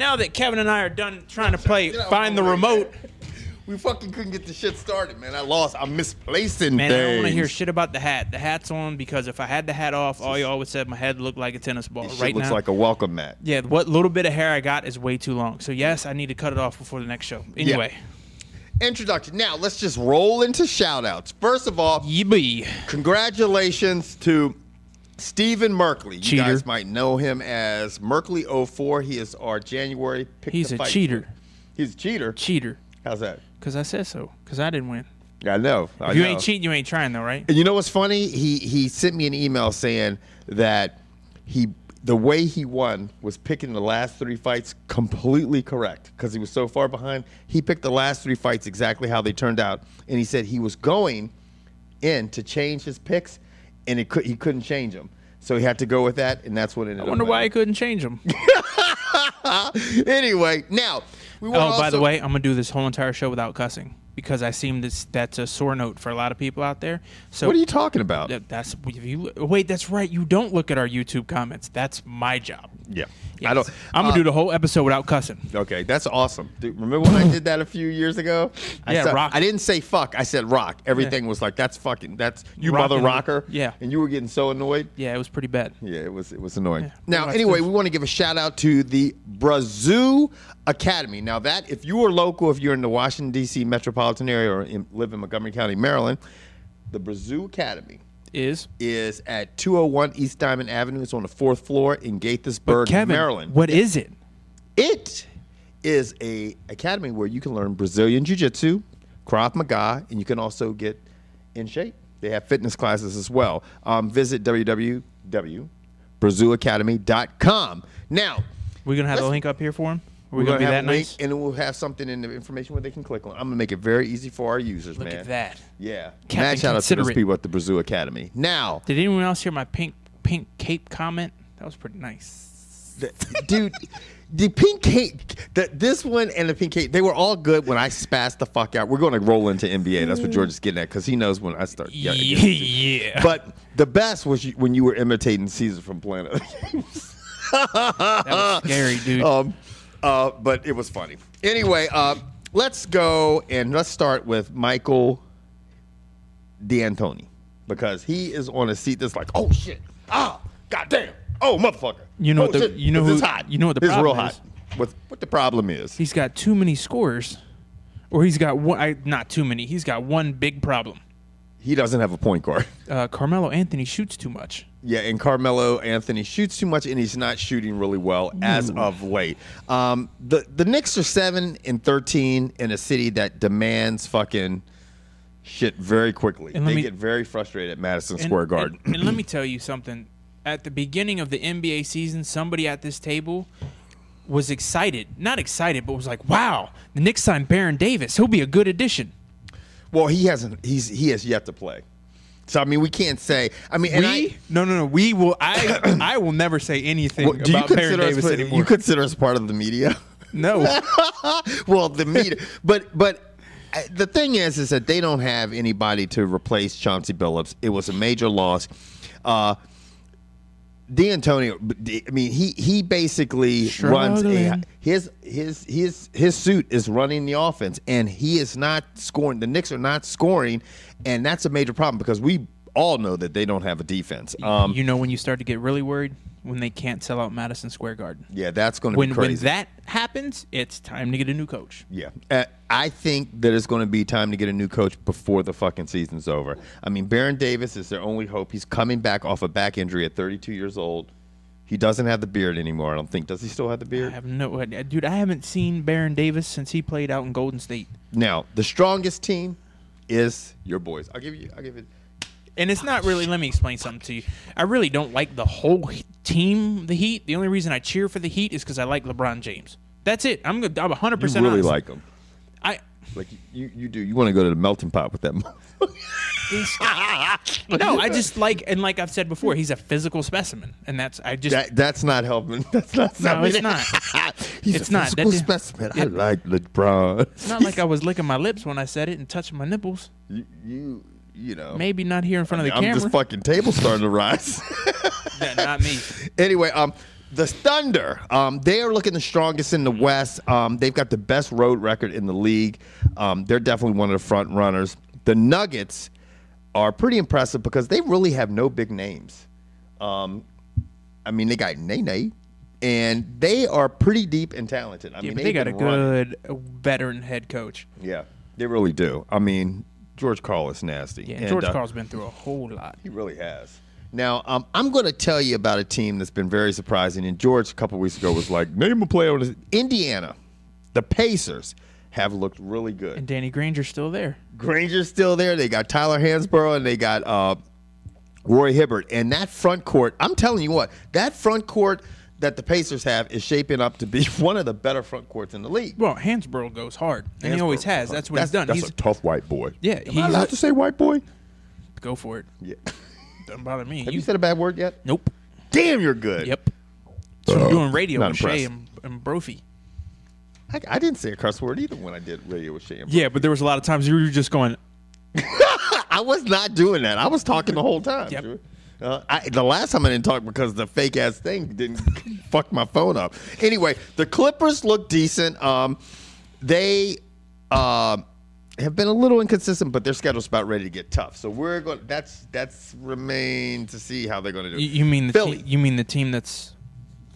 now that Kevin and I are done trying to play Find the Remote. We fucking couldn't get the shit started, man. I'm misplacing Man, things. I don't want to hear shit about the hat. The hat's on because if I had the hat off, all y'all would said my head looked like a tennis ball. This right shit looks now, like a welcome mat. yeah, what little bit of hair I got is way too long. So yes, I need to cut it off before the next show. Anyway. Introduction. Now, let's just roll into shout-outs. First of all, congratulations to Stephen Merkley. You Cheater. guys might know him as Merkley04. He is our January pick. He's a cheater. He's a cheater? Cheater. How's that? Because I said so. Because I didn't win. I know. If you ain't cheating, you ain't trying, though, right? And you know what's funny? He sent me an email saying that the way he won was picking the last 3 fights completely correct because he was so far behind. He picked the last 3 fights exactly how they turned out, and he said he was going in to change his picks, and he couldn't change them. So he had to go with that, and that's what ended up. I wonder why he couldn't change them. Anyway, now we want by the way, I'm gonna do this whole entire show without cussing because I seem that's a sore note for a lot of people out there. So what are you talking about? Wait, that's right. You don't look at our YouTube comments. That's my job. Yeah. Yes. I'm gonna do the whole episode without cussing. Okay, that's awesome. Dude, remember when I did that a few years ago? Rock. I didn't say fuck. I said rock. Everything was like, that's you Rockin'. mother rocker. Yeah. And you were getting so annoyed. Yeah, it was pretty bad. Yeah, it was annoying. Yeah. Now, anyway, we want to give a shout out to the Brazoo Academy. Now that, if you are local, if you're in the Washington, D.C. metropolitan area or live in Montgomery County, Maryland, the Brazoo Academy is at 201 East Diamond Avenue. It's on the 4th floor in Gaithersburg, Kevin, Maryland. What is it? It is a academy where you can learn Brazilian Jiu-Jitsu, Krav Maga, and you can also get in shape. They have fitness classes as well. Visit www.brazooacademy.com. Now, We're going to have the link up here for him? we're going to have be that a link, nice? and we'll have something in the information where they can click on. I'm going to make it very easy for our users, Look man. at that. Yeah. Captain Mad shout out to those Considerate. people at the Brazoo Academy. Now, Did anyone else hear my pink cape comment? That was pretty nice. dude, the pink cape, this one and the pink cape, they were all good when I spazzed the fuck out. We're going to roll into NBA. That's what George is getting at because he knows when I start. Yeah. But the best was when you were imitating Caesar from Planet of the Apes. That was scary, dude. But it was funny. Anyway, let's go and let's start with Michael D'Antoni because he is on a seat that's like, oh shit, goddamn, oh motherfucker. You know oh, what the shit. you know It's who hot. you know what the It's problem real is? hot. What the problem is? He's got too many scores, or he's got one. Not too many. He's got one big problem. He doesn't have a point guard. Carmelo Anthony shoots too much. Yeah, and Carmelo Anthony shoots too much, and he's not shooting really well as of late. The Knicks are 7-13 in a city that demands fucking shit very quickly. They get very frustrated at Madison Square Garden. And let me tell you something. At the beginning of the NBA season, somebody at this table was excited. Not excited, but was like, wow, the Knicks signed Baron Davis. He'll be a good addition. Well, he hasn't. He has yet to play. So I mean, we can't say. I mean, No. We will. I will never say anything about Baron Davis anymore. You consider us part of the media? No. Well, the media, but the thing is that they don't have anybody to replace Chauncey Billups. It was a major loss. D'Antoni, I mean, he basically runs his suit is running the offense, and he is not scoring. The Knicks are not scoring, and that's a major problem because we all know that they don't have a defense. You know when you start to get really worried? When they can't sell out Madison Square Garden. Yeah, that's going to be crazy. When that happens, it's time to get a new coach. Yeah. I think that it's going to be time to get a new coach before the fucking season's over. I mean, Baron Davis is their only hope. He's coming back off a back injury at 32 years old. He doesn't have the beard anymore, I don't think. Does he still have the beard? I have no idea. Dude, I haven't seen Baron Davis since he played out in Golden State. Now, the strongest team is your boys. I'll give it. And it's not really, let me explain something to you. I really don't like the whole team, the Heat. The only reason I cheer for the Heat is because I like LeBron James. That's it. I'm 100% honest. You really like him. Like you do. You want to go to the melting pot with that No, I just like, and like I've said before, he's a physical specimen. And that's not helping. That's not No, it's not. He's a physical specimen. I like LeBron. It's not like I was licking my lips when I said it and touching my nipples. You know, maybe not here in front of the I'm camera. just fucking table starting to rise. Not me. Anyway, The Thunder, they are looking the strongest in the West. They've got the best road record in the league. They're definitely one of the front runners. The Nuggets are pretty impressive because they really have no big names. I mean, they got Nene, and they are pretty deep and talented. I mean, they got a good veteran head coach. Yeah, they really do. I mean, George Karl is nasty. Yeah, and George Karl's been through a whole lot. He really has. Now, I'm going to tell you about a team that's been very surprising. And George, a couple weeks ago, was like, name a player on this. Indiana, the Pacers, have looked really good. And Danny Granger's still there. Granger's still there. They got Tyler Hansborough, and they got Roy Hibbert. And that front court, I'm telling you what, that front court that the Pacers have is shaping up to be one of the better front courts in the league. Well, Hansborough goes hard, and he always has. That's what he's done. That's a tough white boy. Yeah. Am I allowed to say white boy? Go for it. Yeah. Doesn't bother me. Have you said a bad word yet? Nope. Damn, you're good. Yep. So I'm doing radio with impressed. Shay and Brophy. I didn't say a cuss word either when I did radio with Shay and Brophy. Yeah, but there was a lot of times you were just going. I was not doing that. I was talking the whole time. Yep. The last time I didn't talk because the fake ass thing didn't fuck my phone up. Anyway, the Clippers look decent. They have been a little inconsistent, but their schedule's about ready to get tough. So we're going. That's remain to see how they're going to do. You mean the Philly. You mean the team that's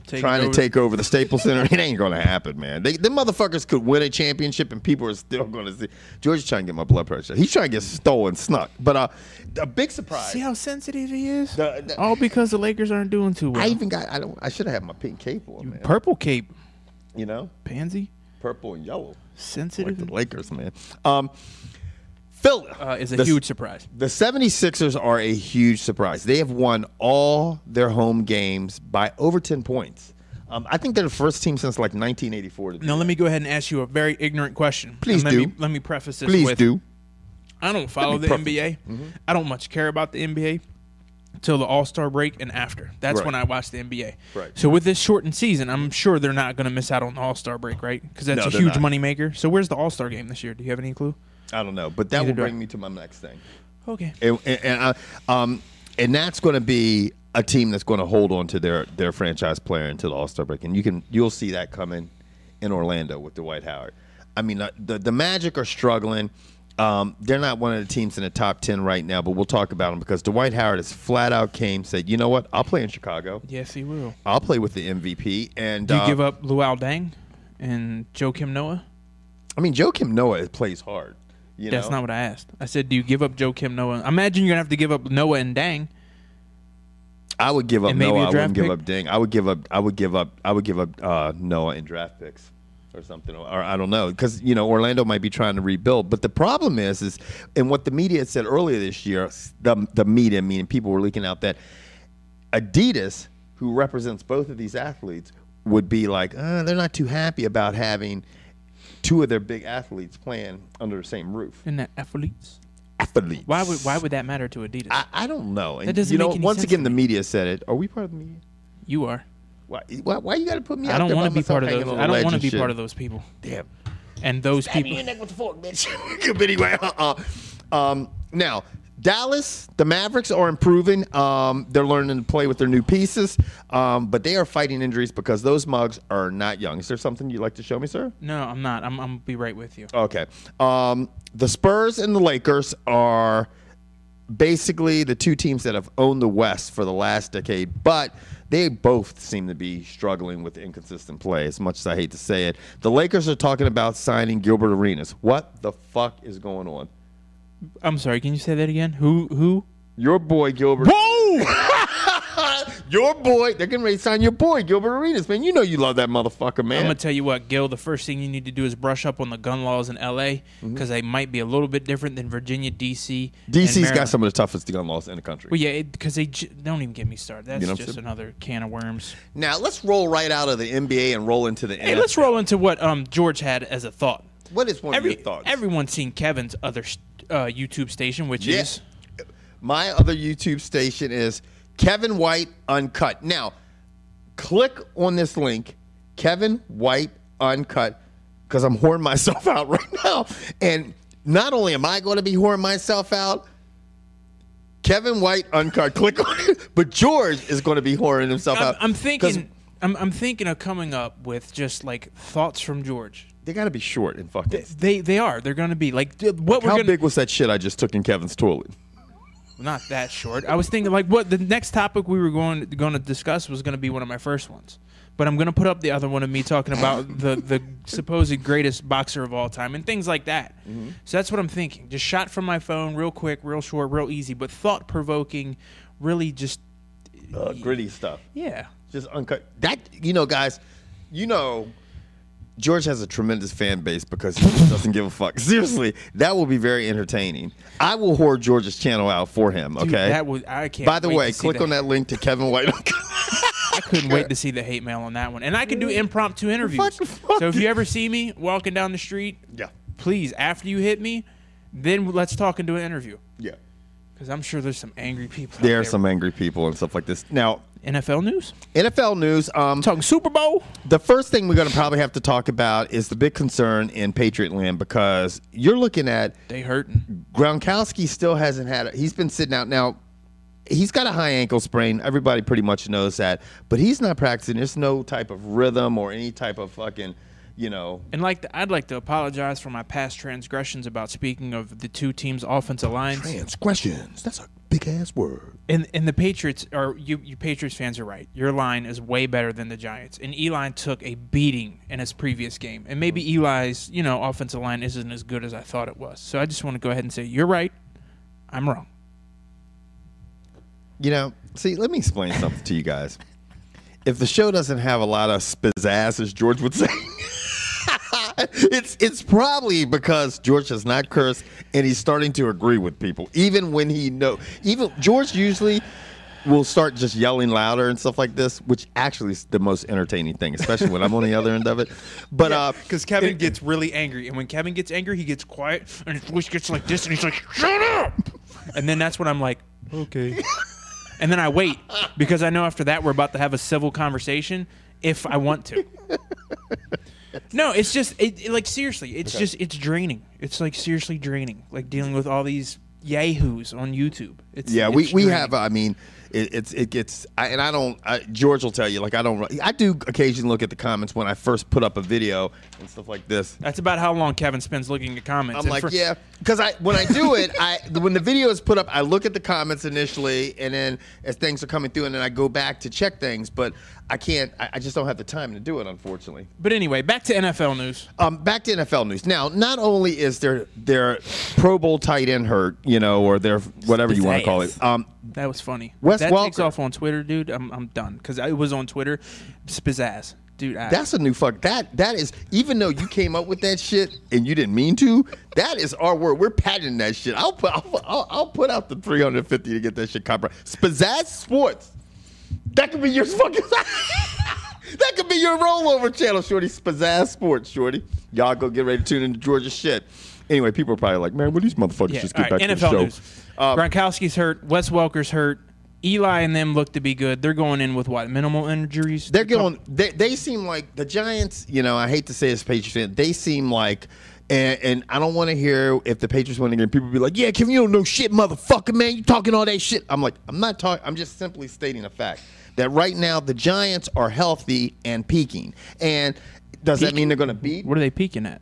trying to take over the Staples Center? It ain't going to happen, man. Them motherfuckers could win a championship, and people are still going to see. George is trying to get my blood pressure. He's trying to get stolen, snuck. But a big surprise. See how sensitive he is? All because the Lakers aren't doing too well. I should have had my pink cape on, man. Purple cape. You know, pansy. Purple and yellow. Sensitive. Like the Lakers, man. Philly is a huge surprise. The 76ers are a huge surprise. They have won all their home games by over 10 points. I think they're the first team since like 1984. Now, let me go ahead and ask you a very ignorant question. Please do. Let me preface this Please with, do. I don't follow the NBA. Mm-hmm. I don't much care about the NBA till the All-Star break and after. That's when I watch the NBA. Right. So with this shortened season, I'm sure they're not going to miss out on the All-Star break, right? Because that's a huge moneymaker. So where's the All-Star game this year? Do you have any clue? I don't know, but that will bring me to my next thing. Okay. And that's going to be a team that's going to hold on to their franchise player until the All-Star break, and you'll see that coming in Orlando with Dwight Howard. I mean, the Magic are struggling. They're not one of the teams in the top 10 right now, but we'll talk about them because Dwight Howard has flat out said, you know what? I'll play in Chicago. Yes, he will. I'll play with the MVP. And do you give up Luol Deng and Joakim Noah? I mean, Joakim Noah plays hard. That's not what I asked. I said, do you give up Joakim Noah? I imagine you're gonna have to give up Noah and Deng. I would give up Noah. I wouldn't give up Deng. I would give up Noah in draft picks or something, or I don't know, because Orlando might be trying to rebuild. But the problem is, and what the media said earlier this year, the media, meaning people were leaking out that Adidas, who represents both of these athletes, would be like, they're not too happy about having two of their big athletes playing under the same roof. Isn't that athletes? Athletes. Why would that matter to Adidas? I don't know. And that doesn't make any once sense again, to the me. media said it. Are we part of the media? You are. Why you got to put me out I don't there want to be part of myself those. hanging on I don't the want to ledge be and part shit? of those people. Damn. And those Stab me people. in the neck with the fork, bitch. But anyway, now Dallas, the Mavericks are improving. They're learning to play with their new pieces, but they are fighting injuries because those mugs are not young. Is there something you'd like to show me, sir? No, I'm not. I'm gonna be right with you. Okay. The Spurs and the Lakers are basically the two teams that have owned the West for the last decade, but they both seem to be struggling with inconsistent play, as much as I hate to say it. The Lakers are talking about signing Gilbert Arenas. What the fuck is going on? I'm sorry. Can you say that again? Who? Your boy, Gilbert. Whoa! Your boy. They're getting ready to sign your boy, Gilbert Arenas, man. You know you love that motherfucker, man. I'm going to tell you what, Gil, the first thing you need to do is brush up on the gun laws in L.A. because they might be a little bit different than Virginia, D.C. D.C.'s got some of the toughest gun laws in the country. Well, yeah, because don't even get me started. That's just another can of worms. Now, let's roll right out of the NBA and roll into the Hey, let's roll into what George had as a thought. What is one of your thoughts? Everyone's seen Kevin's other YouTube station, which is? My other YouTube station is Kevin White Uncut. Now, click on this link, Kevin White Uncut, because I'm whoring myself out right now. And not only am I going to be whoring myself out, Kevin White Uncut, click on it, but George is going to be whoring himself out. I'm thinking I'm thinking of coming up with just like thoughts from George. They got to be short and fucking. They are. They're going to be like what we're How gonna, big was that shit I just took in Kevin's toilet? Not that short. I was thinking like what the next topic we were going to discuss was going to be one of my first ones. But I'm going to put up the other one of me talking about the supposed greatest boxer of all time and things like that. Mm-hmm. So that's what I'm thinking. Just shot from my phone, real quick, real short, real easy, but thought-provoking, really just... gritty stuff. Yeah. Just uncut. That, guys, George has a tremendous fan base because he just doesn't give a fuck. Seriously, that will be very entertaining. I will whore George's channel out for him, okay? Dude, I can't By the way, click on that link to Kevin White. I couldn't wait to see the hate mail on that one. And I could do impromptu interviews. So if you ever see me walking down the street, please, after you hit me, then let's talk and do an interview. Yeah. Because I'm sure there's some angry people There are some angry people and stuff like this. Now, NFL news? NFL news. Talking Super Bowl? The first thing we're going to probably have to talk about is the big concern in Patriot land because you're looking at... They hurting. Gronkowski still hasn't had it. He's been sitting out. Now, he's got a high ankle sprain. Everybody pretty much knows that. But he's not practicing. There's no type of rhythm or any type of fucking, And I'd like to apologize for my past transgressions about speaking of the two teams' offensive lines. Transgressions. That's a big-ass word. And the Patriots, or you Patriots fans are right. Your line is way better than the Giants. And Eli took a beating in his previous game. And maybe Eli's, offensive line isn't as good as I thought it was. So I just want to go ahead and say, you're right. I'm wrong. See, let me explain something to you guys. If the show doesn't have a lot of pizzazz, as George would say, it's probably because George does not curse and he's starting to agree with people, even when even George usually will start just yelling louder and stuff like this, which actually is the most entertaining thing, especially when I'm on the other end of it. But because Kevin gets really angry, and when Kevin gets angry, he gets quiet and his voice gets like this, and he's like, "Shut up!" And then that's when I'm like, "Okay." And then I wait because I know after that we're about to have a civil conversation if I want to. No, it's just seriously, it's draining. It's like seriously draining, like dealing with all these yahoos on YouTube. We have. I mean, it gets. George will tell you. I do occasionally look at the comments when I first put up a video and stuff like this. That's about how long Kevin spends looking at comments. I'm because when I do it, when the video is put up, I look at the comments initially, and then as things are coming through, and then I go back to check things. But I can't. I just don't have the time to do it, unfortunately. But anyway, back to NFL news. Back to NFL news. Now, not only is their Pro Bowl tight end hurt, or their whatever you want to call it. That was funny. Wes that Welker takes off on Twitter, dude. I'm done because it was on Twitter. Spazazz, dude. That's a new fuck. That is, even though you came up with that shit and you didn't mean to, that is our word. We're patenting that shit. I'll put out the $350 to get that shit copyrighted. Spazazz Sports. That could be your fucking. That could be your rollover channel, Shorty. Spazazz Sports, Shorty. Y'all go get ready to tune into Georgia's shit. Anyway, people are probably like, man, what these motherfuckers just get back to the show. News. Gronkowski's hurt. Wes Welker's hurt. Eli and them look to be good. They're going in with what? Minimal injuries? They're going. They seem like the Giants. I hate to say this, Patriots fan. They seem like, and I don't want to hear if the Patriots win again. People be like, "Yeah, Kevin, you don't know shit, motherfucker, man. You talking all that shit." I'm like, I'm not talking. I'm just simply stating a fact that right now the Giants are healthy and peaking. And does that mean they're going to beat? What are they peaking at?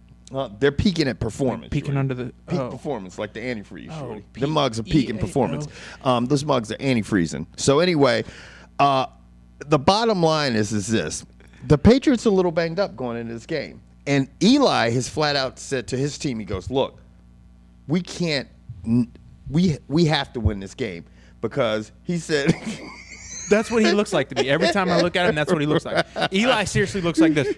They're peaking at performance. Peaking under the peak performance, like the antifreeze. The mugs are peaking performance. Those mugs are antifreezing. So anyway, the bottom line is this: the Patriots are a little banged up going into this game, and Eli has flat out said to his team, he goes, "Look, we can't. We have to win this game because he said." That's what he looks like to me. Every time I look at him, that's what he looks like. Eli seriously looks like this.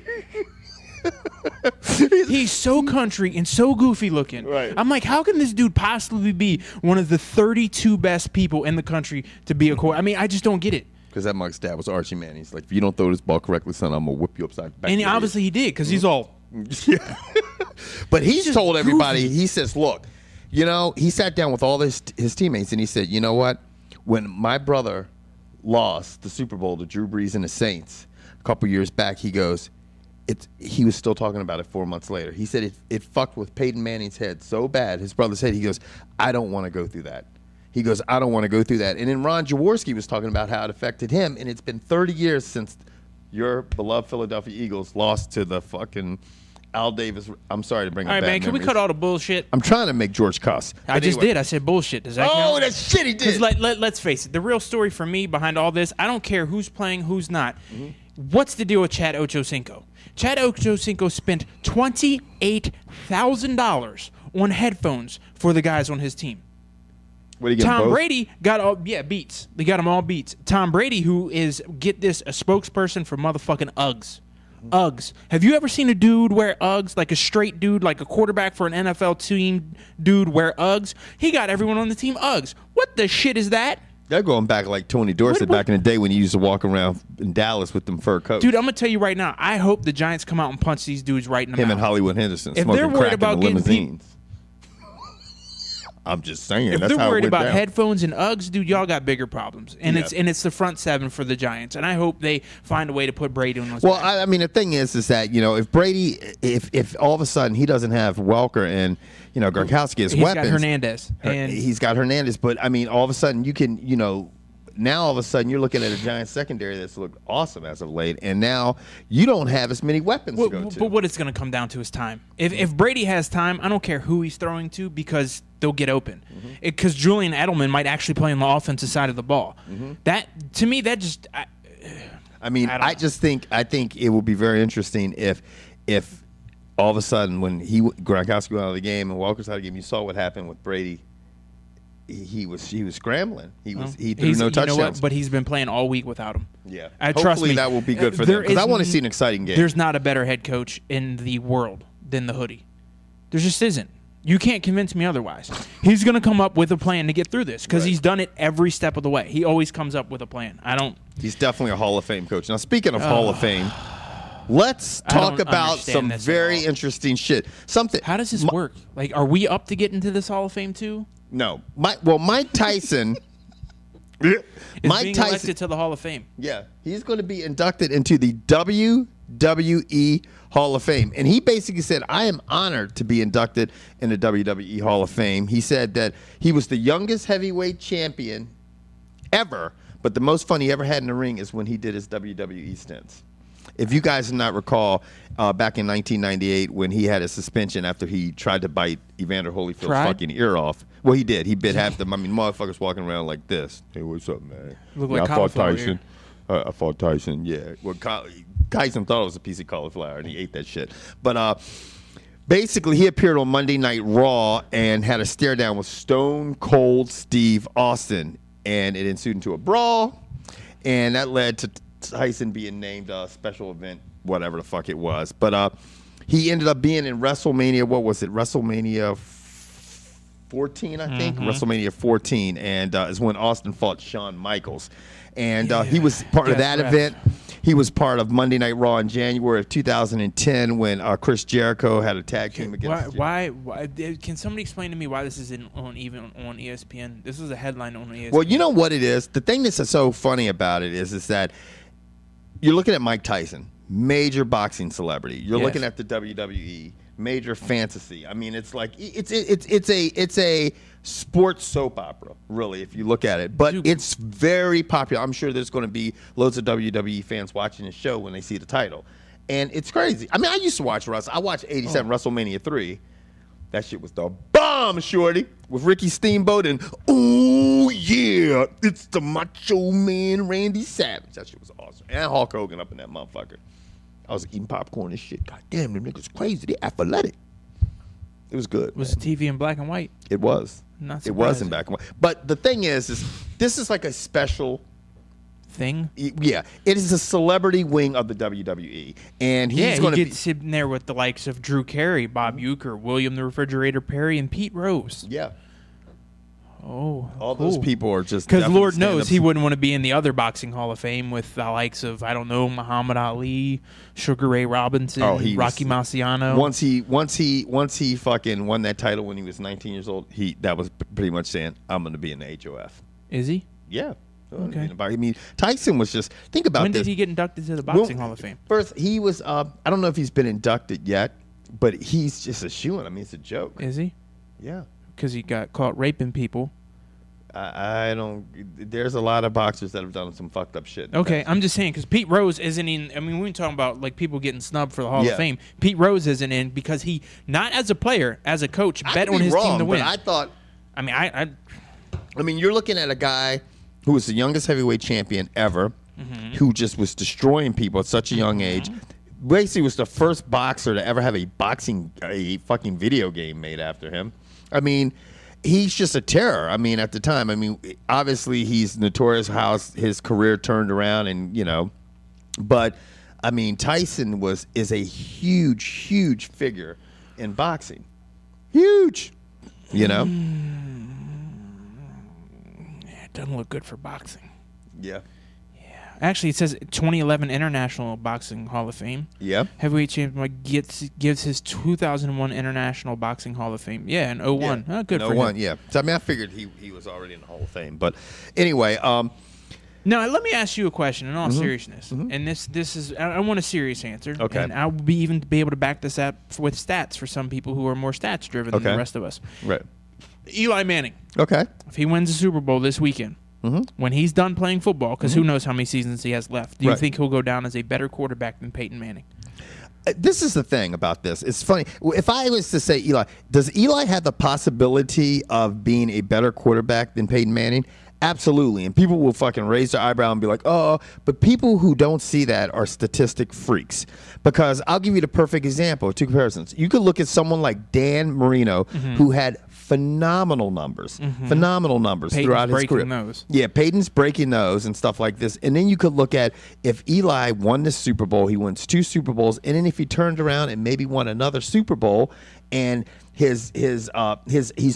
He's so country and so goofy looking. Right. I'm like, how can this dude possibly be one of the 32 best people in the country to be a quarterback? I mean, I just don't get it. Because that mug's dad was Archie Manning. He's like, if you don't throw this ball correctly, son, I'm going to whip you upside back. And obviously he did because he's all. Yeah. But he's told everybody, he says, look, he sat down with all his teammates and he said, you know what? When my brother lost the Super Bowl to Drew Brees and the Saints a couple years back, he goes, he was still talking about it 4 months later. He said it fucked with Peyton Manning's head so bad, his brother's head. He goes, I don't want to go through that. He goes, I don't want to go through that. And then Ron Jaworski was talking about how it affected him, and it's been 30 years since your beloved Philadelphia Eagles lost to the fucking Al Davis. I'm sorry to bring up All right, bad man. Can we memories. cut all the bullshit? I'm trying to make George cuss. I just did. I said bullshit. Does that count? Oh, that shit he did. Because let's face it. The real story for me behind all this, I don't care who's playing, who's not. What's the deal with Chad Ochocinco? Chad Ochocinco spent $28,000 on headphones for the guys on his team. What do you get? Tom both? Brady got all beats. They got them all beats. Tom Brady, who is get this a spokesperson for motherfucking Uggs. Uggs. Have you ever seen a dude wear Uggs, like a straight dude, like a quarterback for an NFL team dude wear Uggs? He got everyone on the team Uggs. What the shit is that? They're going back like Tony Dorsett back in the day when he used to walk around in Dallas with them fur coats. Dude, I'm gonna tell you right now. I hope the Giants come out and punch these dudes right in the Him mouth. and Hollywood Henderson If smoking they're worried crack about in the getting limousines. I'm just saying. If That's they're how it worried went about down. headphones and Uggs, dude, y'all got bigger problems. And Yeah. it's the front seven for the Giants. And I hope they find a way to put Brady on those. Well, backs. I mean, the thing is that, you know, if Brady, if all of a sudden he doesn't have Welker and, you know, Gronkowski as he's weapons. got Hernandez. And He's got Hernandez. But, I mean, all of a sudden you can, you know, now all of a sudden you're looking at a Giants secondary that's looked awesome as of late. And now you don't have as many weapons to go to. But what it's going to come down to is time. If Brady has time, I don't care who he's throwing to because they'll get open. Because Julian Edelman might actually play on the offensive side of the ball. That, to me, that just... I mean, I think it will be very interesting if all of a sudden when Gronkowski went out of the game and Welker's out of the game, you saw what happened with Brady. He was scrambling. He threw no touchdowns. You know what? But he's been playing all week without him. Yeah. Trust Hopefully me, that will be good for them because I want to see an exciting game. There's not a better head coach in the world than the hoodie. There just isn't. You can't convince me otherwise. He's going to come up with a plan to get through this because he's done it every step of the way. He always comes up with a plan. He's definitely a Hall of Fame coach. Now, speaking of Hall of Fame, let's talk about some very interesting shit. How does this work? Like, are we up to get into this Hall of Fame too? No. Mike Tyson... Is being elected to the Hall of Fame. Yeah. He's going to be inducted into the WWE Hall of Fame. And he basically said, I am honored to be inducted in the WWE Hall of Fame. He said that he was the youngest heavyweight champion ever, but the most fun he ever had in the ring is when he did his WWE stints. If you guys do not recall, back in 1998 when he had a suspension after he tried to bite Evander Holyfield's fucking ear off. Well, he did. He bit half them. I mean, motherfuckers walking around like this. Hey, what's up, man? Look like I fought Tyson. I fought Tyson, yeah. Well, Tyson thought it was a piece of cauliflower, and he ate that shit. But basically, he appeared on Monday Night Raw and had a stare down with Stone Cold Steve Austin. And it ensued into a brawl, and that led to Tyson being named a special event, whatever the fuck it was. But he ended up being in WrestleMania. What was it? WrestleMania 14, I think. WrestleMania 14, and is when Austin fought Shawn Michaels. And he was part of that event. He was part of Monday Night Raw in January of 2010 when Chris Jericho had a tag team against. Why? Can somebody explain to me why this isn't on ESPN? This was a headline on ESPN. Well, you know what it is. The thing that's so funny about it is that you're looking at Mike Tyson, major boxing celebrity. You're looking at the WWE, major fantasy. I mean, it's like it's a sports soap opera, really, if you look at it. But it's very popular. I'm sure there's going to be loads of WWE fans watching the show when they see the title. And it's crazy. I mean, I used to watch wrestling. I watched 87 WrestleMania 3. That shit was the bomb, shorty, with Ricky Steamboat and, oh, yeah, it's the Macho Man Randy Savage. That shit was awesome. And Hulk Hogan up in that motherfucker. I was eating popcorn and shit. God damn, them niggas crazy. They athletic. It was good. Was the TV in black and white? It was. Not it was in black and white. But the thing is this is like a special thing. Yeah, it is a celebrity wing of the WWE, and he's going to be sitting there with the likes of Drew Carey, Bob Uecker, William the Refrigerator Perry, and Pete Rose. Yeah. Oh, all those people are just because Lord knows he wouldn't want to be in the other boxing Hall of Fame with the likes of Muhammad Ali, Sugar Ray Robinson, Rocky Marciano. Once he fucking won that title when he was 19 years old, that was pretty much saying I'm going to be in the HOF. Is he? Yeah. Okay. I mean, Tyson was just think about when this. Did he get inducted to the boxing Hall of Fame? First, he was. I don't know if he's been inducted yet, but he's just a shoo-in. I mean, it's a joke. Is he? Yeah. Because he got caught raping people. I don't. There's a lot of boxers that have done some fucked up shit. Okay, I'm just saying because Pete Rose isn't in. I mean, we're talking about like people getting snubbed for the Hall of Fame. Pete Rose isn't in because he, not as a player, as a coach, bet on his team to win. But I thought. I mean, I mean, you're looking at a guy who was the youngest heavyweight champion ever, who just was destroying people at such a young age. Basically, was the first boxer to ever have a fucking video game made after him. I mean, he's just a terror. I mean, at the time, I mean, obviously he's notorious how his career turned around, and but I mean, Tyson is a huge figure in boxing. Huge, Yeah, it doesn't look good for boxing. Yeah. Actually, it says 2011 International Boxing Hall of Fame. Yeah. Heavyweight champion gives his 2001 International Boxing Hall ofAme. Yeah, in 01. Yeah. Oh, good in for 01, him. yeah. So, I mean, I figured he was already in the Hall of Fame. But anyway. Now, let me ask you a question in all seriousness. And this is, I want a serious answer. Okay. And I'll be able to back this up with stats for some people who are more stats driven than the rest of us. Right. Eli Manning. Okay. If he wins the Super Bowl this weekend, when he's done playing football, because who knows how many seasons he has left, do you think he'll go down as a better quarterback than Peyton Manning? This is the thing about this. It's funny. If I was to say Eli, does Eli have the possibility of being a better quarterback than Peyton Manning? Absolutely. And people will fucking raise their eyebrow and be like, oh, but people who don't see that are statistic freaks. Because I'll give you the perfect example, two comparisons. You could look at someone like Dan Marino, who had phenomenal numbers Peyton's throughout his career. Those. Yeah, Peyton's breaking those and stuff like this. And then you could look at if Eli won the Super Bowl, he wins 2 Super Bowls, and then if he turned around and maybe won another Super Bowl, and he's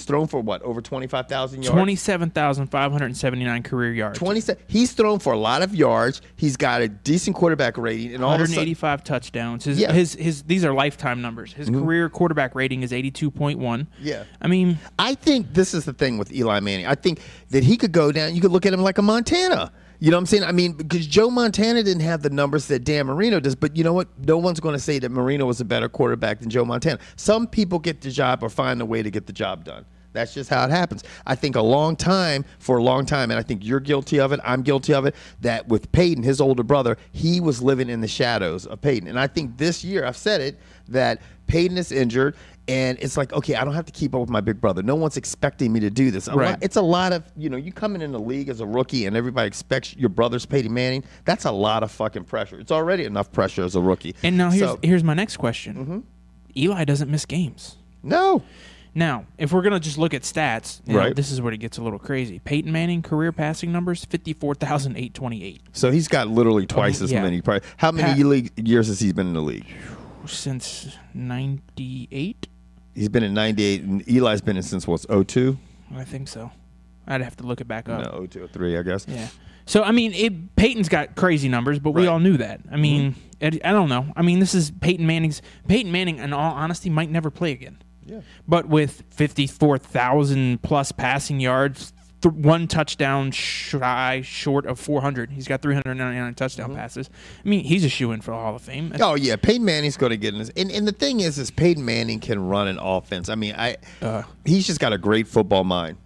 thrown for what, over 25,000 yards? 27,579 career yards. He's thrown for a lot of yards. He's got a decent quarterback rating, and all 185 touchdowns. These are lifetime numbers. His career quarterback rating is 82.1. Yeah. I mean, I think this is the thing with Eli Manning. I think that he could go down. You could look at him like a Montana. You know what I'm saying? I mean, because Joe Montana didn't have the numbers that Dan Marino does, but you know what? No one's going to say that Marino was a better quarterback than Joe Montana. Some people get the job or find a way to get the job done. That's just how it happens. I think for a long time, and I think you're guilty of it, I'm guilty of it, that with Peyton, his older brother, he was living in the shadows of Peyton. And I think this year, I've said it, that Peyton is injured, and it's like, okay, I don't have to keep up with my big brother. No one's expecting me to do this. It's a lot of, you coming in the league as a rookie and everybody expects your brother's Peyton Manning. That's a lot of fucking pressure. It's already enough pressure as a rookie. And now here's my next question. Eli doesn't miss games. No. Now, if we're going to just look at stats, this is where it gets a little crazy. Peyton Manning, career passing numbers, 54,828. So he's got literally twice as many. How many years has he been in the league? Since 98. He's been in 98, and Eli's been in since, 02? I think so. I'd have to look it back up. No, 02, 03, I guess. Yeah. So, I mean, Peyton's got crazy numbers, but we all knew that. I mean, I don't know. I mean, this is Peyton Manning, in all honesty, might never play again. Yeah. But with 54,000 plus passing yards, 1 touchdown short of 400. He's got 399 touchdown passes. I mean, he's a shoo-in for the Hall of Fame. Oh, yeah. Peyton Manning's going to get in this. And the thing is Peyton Manning can run an offense. I mean, he's just got a great football mind.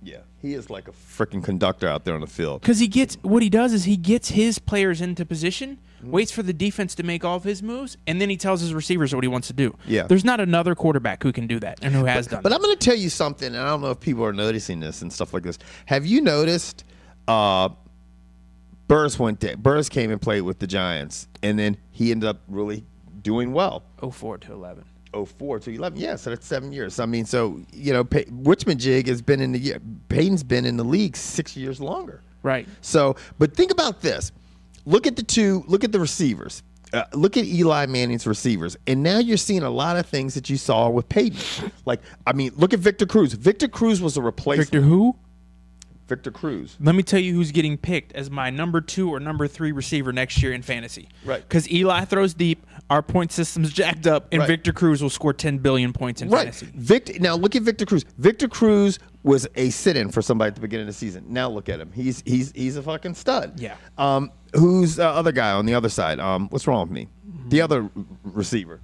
Yeah. He is like a freaking conductor out there on the field. Because what he does is he gets his players into position, waits for the defense to make all of his moves, and then he tells his receivers what he wants to do. Yeah. There's not another quarterback who can do that and who has done it. But I'm going to tell you something, and I don't know if people are noticing this and stuff like this. Have you noticed Burrs came and played with the Giants, and then he ended up really doing well. 04 to 11. 04 to 11. Yeah, so that's 7 years. I mean, so, Witchman-Jig has been Peyton's been in the league 6 years longer. Right. So, but think about this. Look at the receivers. Look at Eli Manning's receivers. And now you're seeing a lot of things that you saw with Peyton. Like, I mean, look at Victor Cruz. Victor Cruz was a replacement. Victor who? Victor Cruz. Let me tell you who's getting picked as my number 2 or number 3 receiver next year in fantasy. Right. Because Eli throws deep, our point system's jacked up, and Victor Cruz will score 10 billion points in fantasy. Now look at Victor Cruz. Victor Cruz was a sit-in for somebody at the beginning of the season. Now look at him. He's a fucking stud. Yeah. Who's the other guy on the other side? What's wrong with me? The other receiver.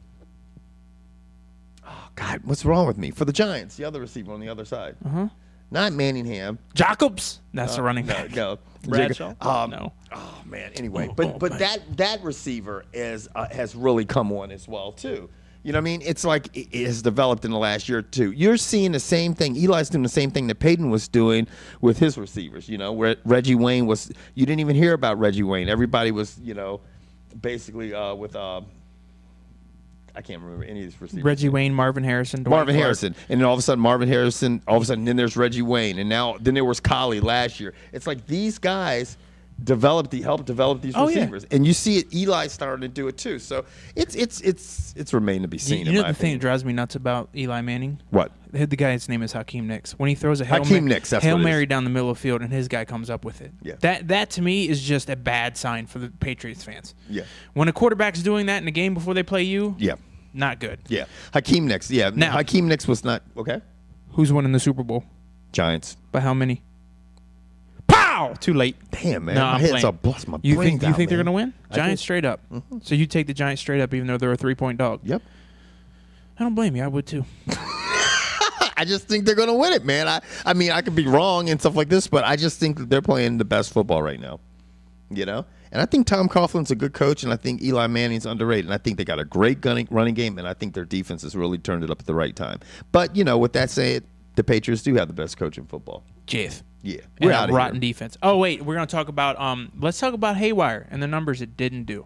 Oh God, what's wrong with me? For the Giants, the other receiver on the other side. not Manningham. Jacobs. That's the running back. No. Bradshaw. No. Oh man. Anyway, but that receiver has really come on as well too. You know what I mean? It's like it has developed in the last year or two. You're seeing the same thing. Eli's doing the same thing that Peyton was doing with his receivers. You know, where Reggie Wayne was. You didn't even hear about Reggie Wayne. Everybody was, basically with. I can't remember any of these receivers. Reggie Wayne, Marvin Harrison, Harrison, and then all of a sudden Marvin Harrison. All of a sudden, then there's Reggie Wayne, and then there was Collie last year. It's like these guys help develop these receivers, and you see it. Eli's starting to do it too. So it's remained to be seen. You know the thing that drives me nuts about Eli Manning? What? The guy's name is Hakeem Nicks. When he throws a Hail Mary down the middle of the field, and his guy comes up with it. Yeah. That to me is just a bad sign for the Patriots fans. Yeah. When a quarterback's doing that in a game before they play you. Yeah. Not good. Yeah. Hakeem Nicks. Yeah. Now, Hakeem Nicks was not okay. Who's winning the Super Bowl? Giants. By how many? Pow! Too late. Damn, man. No, my head's all bust my You brains think out, they're man. going to win? Giants straight up. Mm-hmm. So you take the Giants straight up even though they're a 3-point dog. Yep. I don't blame you. I would too. I just think they're going to win it, man. I mean, I could be wrong and stuff like this, but I just think that they're playing the best football right now. And I think Tom Coughlin's a good coach, and I think Eli Manning's underrated. And I think they got a great running game, and I think their defense has really turned it up at the right time. But, with that said, the Patriots do have the best coach in football. Jeff. Yeah. We're out of rotten defense. Oh, wait. We're going to talk about let's talk about Haywire and the numbers it didn't do.